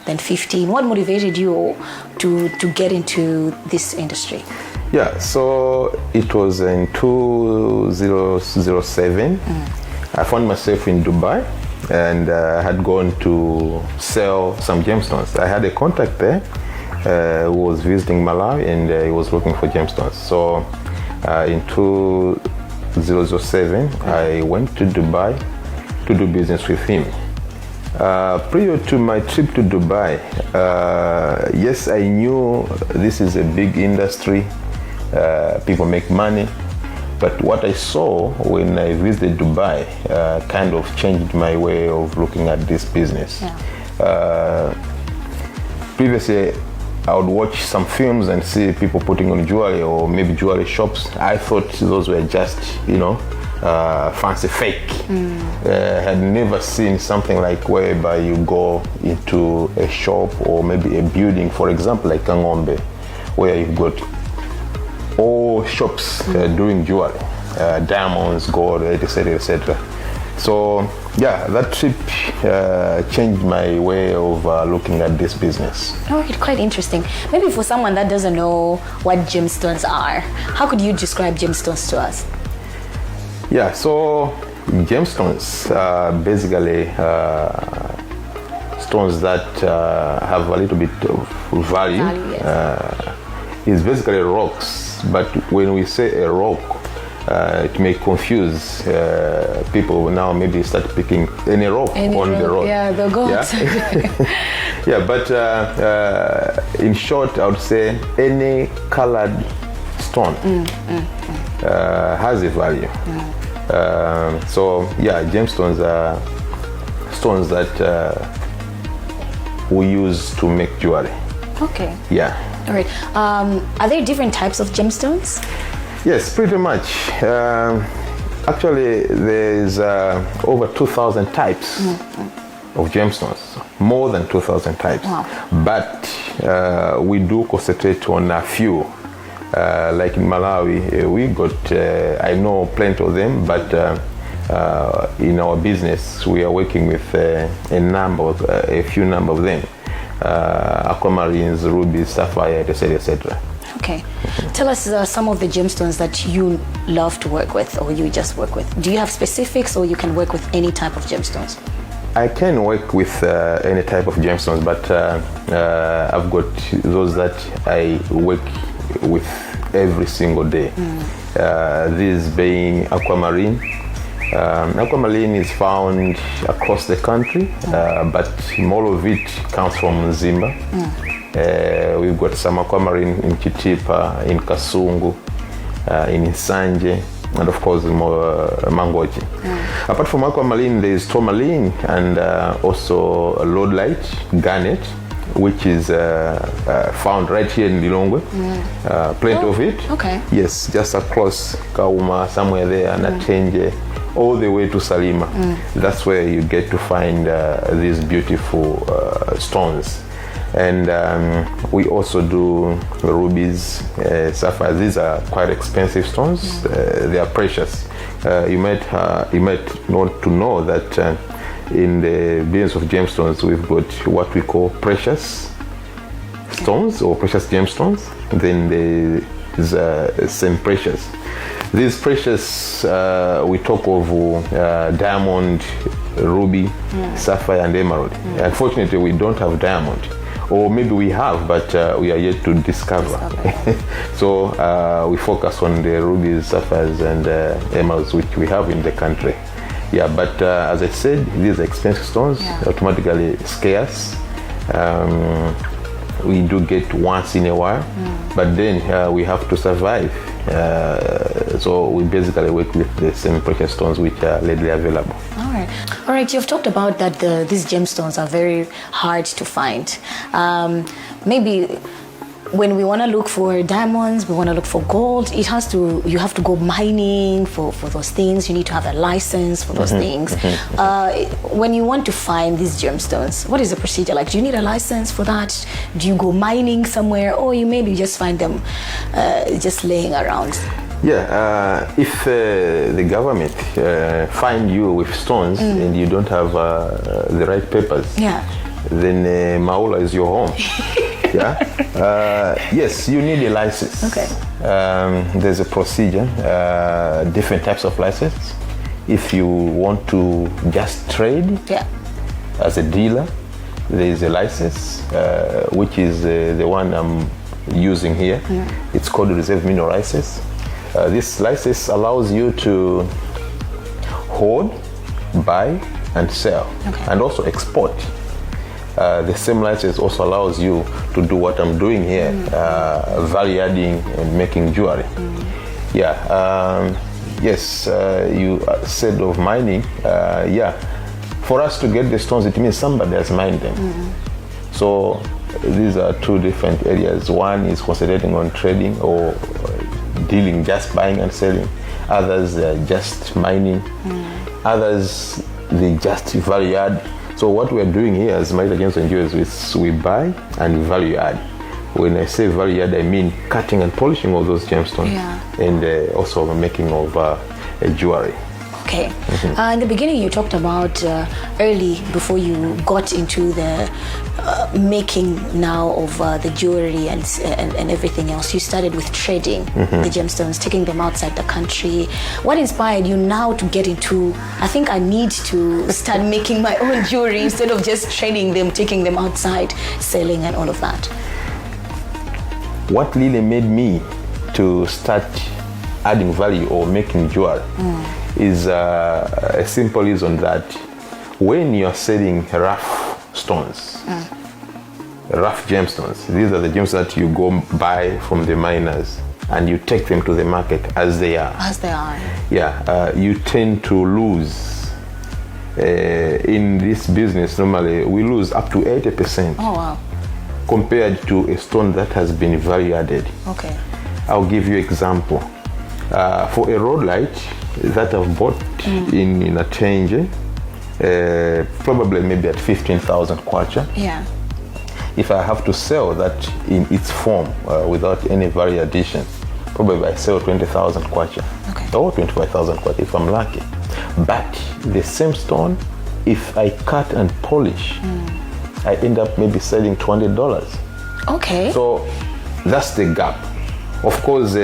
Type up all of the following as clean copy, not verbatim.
then 15. What motivated you to get into this industry? Yeah, so it was in 2007. I found myself in Dubai, and I had gone to sell some gemstones. I had a contact there who was visiting Malawi, and he was looking for gemstones. So in 2007, I went to Dubai to do business with him. Prior to my trip to Dubai, yes, I knew this is a big industry. People make money, but what I saw when I visited Dubai kind of changed my way of looking at this business. Previously, I would watch some films and see people putting on jewelry or maybe jewelry shops. I thought those were just, fancy fake. Had never seen something like whereby you go into a shop or maybe a building, for example, like Kangombe, where you've got all shops doing jewelry, diamonds, gold, etc., etc. So yeah, that trip changed my way of looking at this business. Oh, it's quite interesting. Maybe for someone that doesn't know what gemstones are, how could you describe gemstones to us? Yeah, so gemstones are basically stones that have a little bit of value. Yes. It's basically rocks, but when we say a rock, it may confuse people. Now maybe start picking any rock on the road. Yeah, they'll go outside. Yeah, but in short, I would say any colored stone has a value. So yeah, gemstones are stones that we use to make jewelry. Okay. Yeah. All right. Are there different types of gemstones? Yes, pretty much. Actually, there's over 2,000 types of gemstones, more than 2,000 types. Wow. But we do concentrate on a few. Like in Malawi, we got, I know plenty of them, but in our business, we are working with a few number of them. Aquamarines, rubies, sapphire, etc., etc. Okay. Tell us some of the gemstones that you love to work with, or you just work with. Do you have specifics, or you can work with any type of gemstones? I can work with any type of gemstones, but I've got those that I work with every single day. These being aquamarine. Aquamarine is found across the country, but more of it comes from Zimba. We've got some aquamarine in Chitipa, in Kasungu, in Nsanje, and of course Mangochi. Apart from aquamarine, there is tourmaline and also lodlite, garnet, which is found right here in Lilongwe. Plenty of it. Okay. Yes, just across Kauma, somewhere there, Natenje, all the way to Salima. That's where you get to find these beautiful stones. And we also do rubies, sapphires. These are quite expensive stones. They are precious. You might want to know that in the business of gemstones, we've got what we call precious stones or precious gemstones. Then there's semi-precious. These precious, we talk of diamond, ruby, sapphire, and emerald. Unfortunately, we don't have diamond. Or maybe we have, but we are yet to discover. So we focus on the rubies, sapphires, and emeralds, which we have in the country. Yeah, but as I said, these are expensive stones, automatically scarce. We do get once in a while, but then we have to survive. So we basically work with the semi-precious stones which are readily available. All right. You've talked about that these gemstones are very hard to find. Maybe when we want to look for diamonds, we want to look for gold, you have to go mining for those things. You need to have a license for those things. When you want to find these gemstones, what is the procedure like? Do you need a license for that? Do you go mining somewhere, or you maybe just find them just laying around? Yeah, if the government find you with stones and you don't have the right papers, then Maula is your home. Yeah. Yes, you need a license. Okay. There's a procedure, different types of license. If you want to just trade as a dealer, there is a license, which is the one I'm using here. It's called the Reserve Mineral License. This license allows you to hold, buy, and sell, and also export. The same license also allows you to do what I'm doing here, value adding and making jewelry. Yes, you said of mining. For us to get the stones, it means somebody has mined them. So these are two different areas. One is concentrating on trading or dealing, just buying and selling. Others just mining. Others they just value add. So what we're doing here as Marita Gems and Jewelers is we buy and value add. When I say value add, I mean cutting and polishing of those gemstones, and also making of jewelry. Okay. In the beginning, you talked about early, before you got into the making now of the jewelry and everything else. You started with trading the gemstones, taking them outside the country. What inspired you now to get into, I think I need to start making my own jewelry instead of just trading them, taking them outside, selling and all of that? What really made me to start adding value or making jewelry is a simple reason that when you're selling rough stones, rough gemstones, these are the gemstones that you go buy from the miners and you take them to the market as they are. As they are. You tend to lose. In this business, normally we lose up to 80%. Oh, wow. Compared to a stone that has been value added. Okay. I'll give you example. For a road light that I've bought in a change, probably maybe at 15,000 kwacha. Yeah. If I have to sell that in its form without any value addition, probably I sell 20,000 kwacha. Okay. Or 25,000 kwacha if I'm lucky. But the same stone, if I cut and polish, I end up maybe selling $200. Okay. So that's the gap. Of course,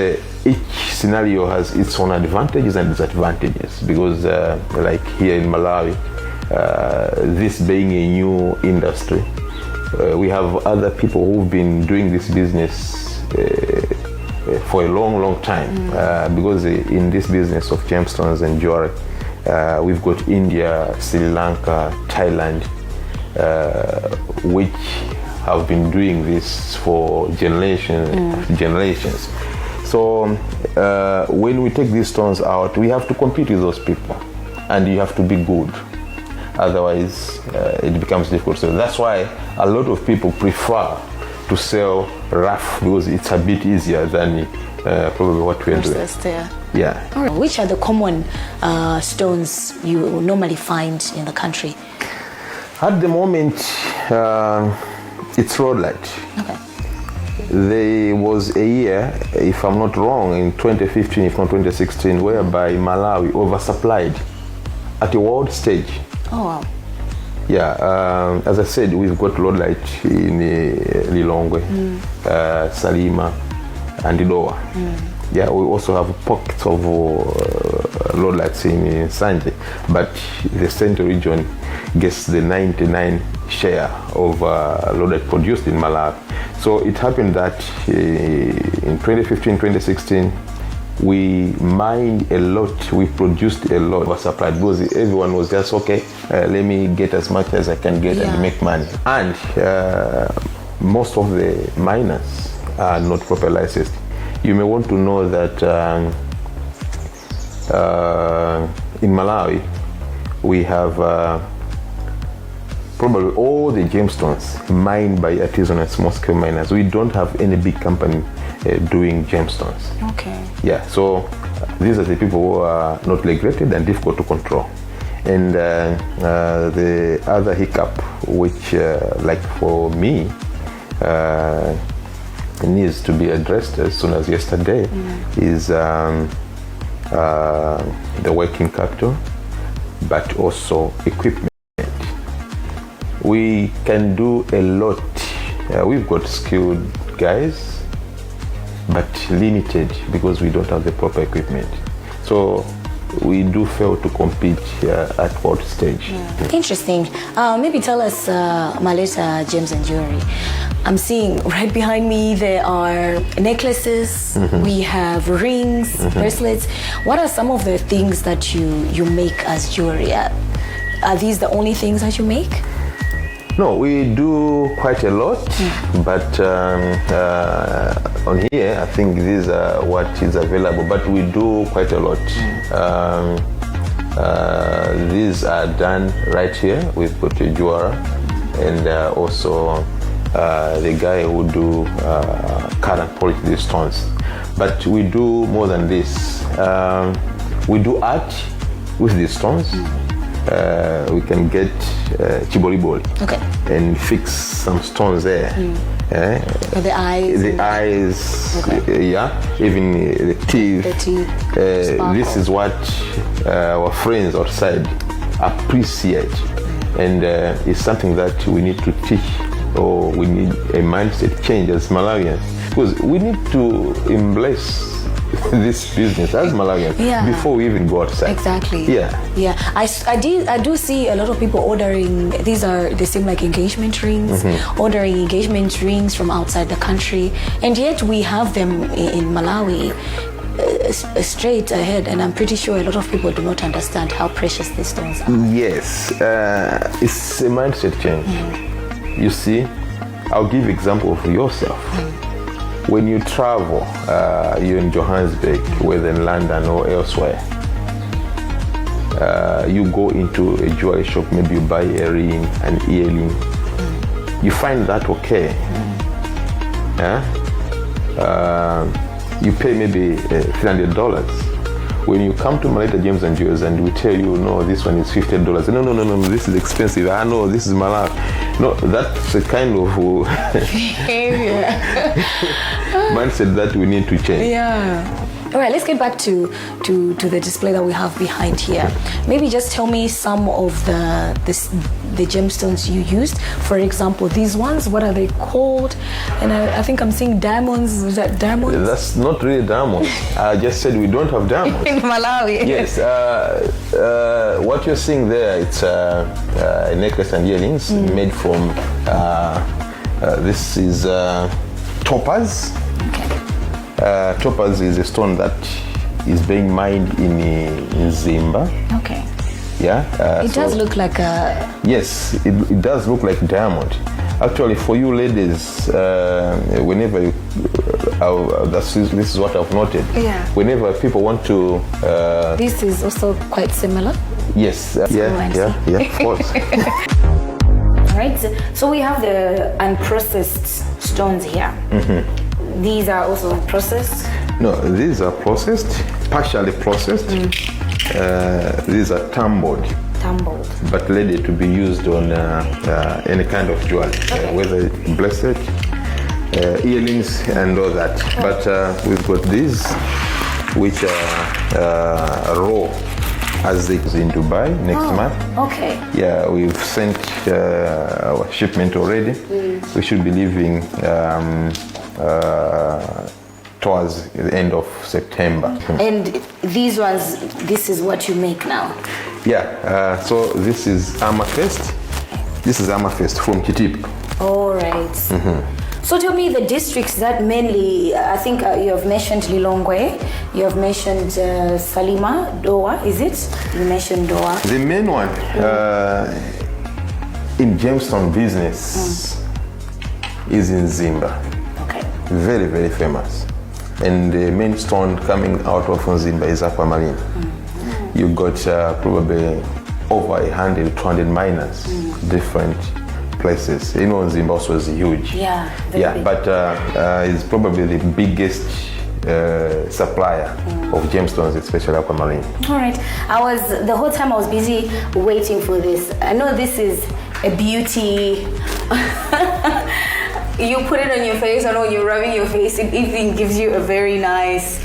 each scenario has its own advantages and disadvantages because like here in Malawi, this being a new industry, we have other people who've been doing this business for a long time because in this business of gemstones and jewelry, we've got India, Sri Lanka, Thailand, which have been doing this for generations. So when we take these stones out, we have to compete with those people, and you have to be good. Otherwise, it becomes difficult. So that's why a lot of people prefer to sell rough because it's a bit easier than probably what we're doing. Yeah. All right. Which are the common stones you normally find in the country? At the moment, it's rhodolite. Okay. There was a year, if I'm not wrong, in 2015, if not 2016, whereby Malawi oversupplied at a world stage. Oh, wow. Yeah, as I said, we've got rhodolite in Lilongwe, Salima, and Idoa. Yeah, we also have pockets of rhodolites in Sanje, but the central region gets the 99 share of rhodolite produced in Malawi. So it happened that in 2015, 2016, we mined a lot, we produced a lot of supply because everyone was just, okay, let me get as much as I can get and make money. And most of the miners are not properly licensed. You may want to know that in Malawi, we have probably all the gemstones mined by artisanal and small-scale miners. We don't have any big company doing gemstones. Okay. Yeah, so these are the people who are not regulated and difficult to control. And the other hiccup, which like for me, needs to be addressed as soon as yesterday, is the working capital, but also equipment. we can do a lot. We've got skilled guys, but limited because we don't have the proper equipment. So we do fail to compete at world stage. Interesting. Maybe tell us, Maleta Gems and Jewelry. I'm seeing right behind me there are necklaces, we have rings, bracelets. What are some of the things that you make as jewelry? Are these the only things that you make? No, we do quite a lot, but on here I think these are what is available, but we do quite a lot. These are done right here. We've got a jeweler and also the guy who do cut and polish these stones. But we do more than this. We do art with these stones. We can get chiboliboli and fix some stones there. The eyes. The eyes, even the teeth. This is what our friends outside appreciate, and it's something that we need to teach, or we need a mindset change as Malawians, because we need to embrace this business as Malawians before we even go outside. Exactly. Yeah. I do see a lot of people ordering. They seem like engagement rings, ordering engagement rings from outside the country, and yet we have them in Malawi straight ahead. And I'm pretty sure a lot of people do not understand how precious these stones are. Yes, it's a mindset change. You see, I'll give example of yourself. When you travel, you're in Johannesburg, whether in London or elsewhere, you go into a jewelry shop, maybe you buy a ring, an earring, you find that okay. You pay maybe $300. When you come to Maleta Gems and Jewels and we tell you, no, this one is $50. No, this is expensive. No, this is Malawi. No, that's the kind of mindset that we need to change. Yeah. All right, let's get back to the display that we have behind here. Maybe just tell me some of the gemstones you used. For example, these ones, what are they called? And I think I'm seeing diamonds. Is that diamonds? That's not really diamonds. I just said we don't have diamonds. In Malawi. Yes. What you're seeing there, it's a necklace and earrings made from, this is topaz. Topaz is a stone that is being mined in Zimba. Okay. Yeah. It does look like a... Yes, it does look like diamond. Actually, for you ladies, whenever you, this is what I've noted. Yeah. Whenever people want to... this is also quite similar. Yes. Yeah, of course. All right. So we have the unprocessed stones here. These are also unprocessed? No, these are processed, partially processed. These are tumbled, but ready to be used on any kind of jewelry, whether it's bracelet, earrings, and all that. But we've got these, which are raw, as it is in Dubai next month. Okay. Yeah, we've sent our shipment already. We should be leaving towards the end of September. And these ones, this is what you make now? Yeah, so this is amethyst. This is amethyst from Kitip. All right. So tell me the districts that mainly, I think you have mentioned Lilongwe, you have mentioned Salima, Doha, is it? You mentioned Doha. The main one in gemstone business is in Zimba. Very, very famous. And the main stone coming out of Zimba is aquamarine. You got probably over 100, 200 miners, different places. You know, Zimba also is huge. Yeah, big. But it's probably the biggest supplier of gemstones, especially aquamarine. All right. The whole time I was busy waiting for this. I know this is a beauty. You put it on your face, I know you're rubbing your face, it even gives you a very nice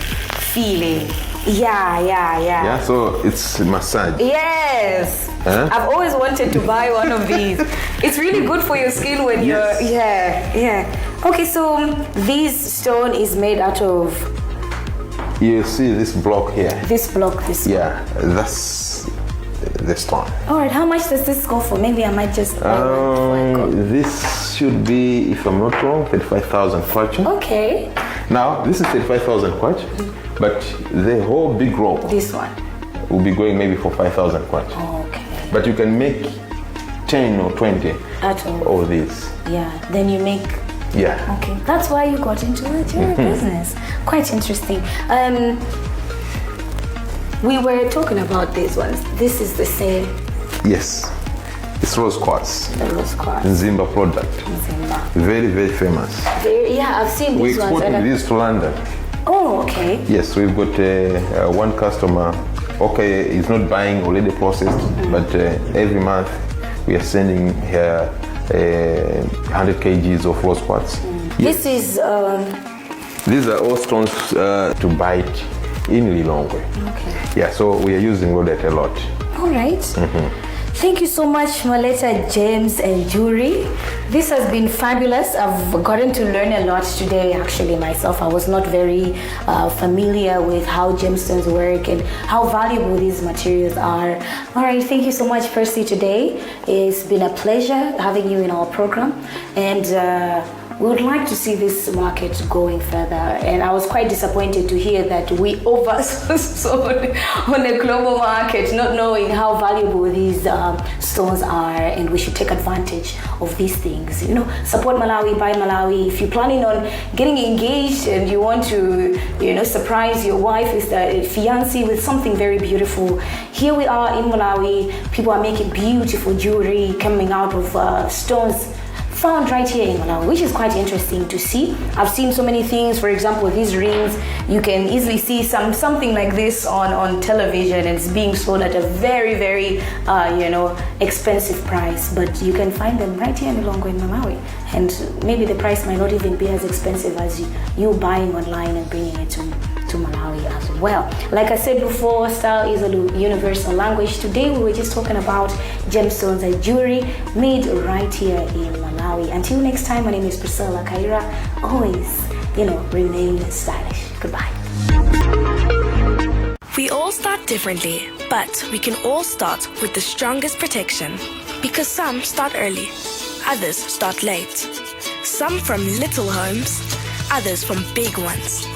feeling. Yeah, so it's massage. Yes. I've always wanted to buy one of these. It's really good for your skin when Yes. you're, yeah. Okay, so this stone is made out of You see this block here? this block, this. Yeah, that's the stone. All right, how much does this go for? Maybe I might just buy one before I go. This should be, if I'm not wrong, 35,000 kwacha. Okay, Now, this is 35,000 kwacha, but the whole big rope this one. will be going maybe for 5,000 kwacha. Okay. But you can make 10 or 20 At all. of these. Yeah, then you make. Yeah. Okay, that's why you got into the jewelry business. Quite interesting. We were talking about these ones. This is the same. Yes. It's rose quartz. The rose quartz. Zimba product. Zimba. Very, very famous. Yeah, I've seen We these ones. exported these to London. Oh, okay. Yes, we've got one customer. Okay, he's not buying already processed, but every month we are sending here 100 kgs of rose quartz. This is These are all stones to bite in Lilongwe. okay. Yeah, so we are using rhodite a lot. All right. Thank you so much, Maleta Gems and Jewelry. This has been fabulous. I've gotten to learn a lot today, actually, myself. I was not very familiar with how gemstones work and how valuable these materials are. All right, thank you so much, Percy, today. It's been a pleasure having you in our program. And we would like to see this market going further, and I was quite disappointed to hear that we oversold on a global market, not knowing how valuable these stones are, and we should take advantage of these things. You know, support Malawi, buy Malawi. If you're planning on getting engaged and you want to, you know, surprise your wife with the fiancé with something very beautiful, here we are in Malawi. People are making beautiful jewelry coming out of stones found right here in Malawi, which is quite interesting to see. I've seen so many things. For example, these rings, you can easily see something like this on television, and it's being sold at a very, very expensive price. But you can find them right here in Lilongwe in Malawi, and maybe the price might not even be as expensive as you buying online and bringing it to Malawi as well. Like I said before, style is a universal language. Today we were just talking about gemstones and jewelry made right here in Malawi. Until next time, my name is Priscilla Kaira. Always, remain stylish. Goodbye. We all start differently, but we can all start with the strongest protection. Because some start early, others start late. Some from little homes, others from big ones.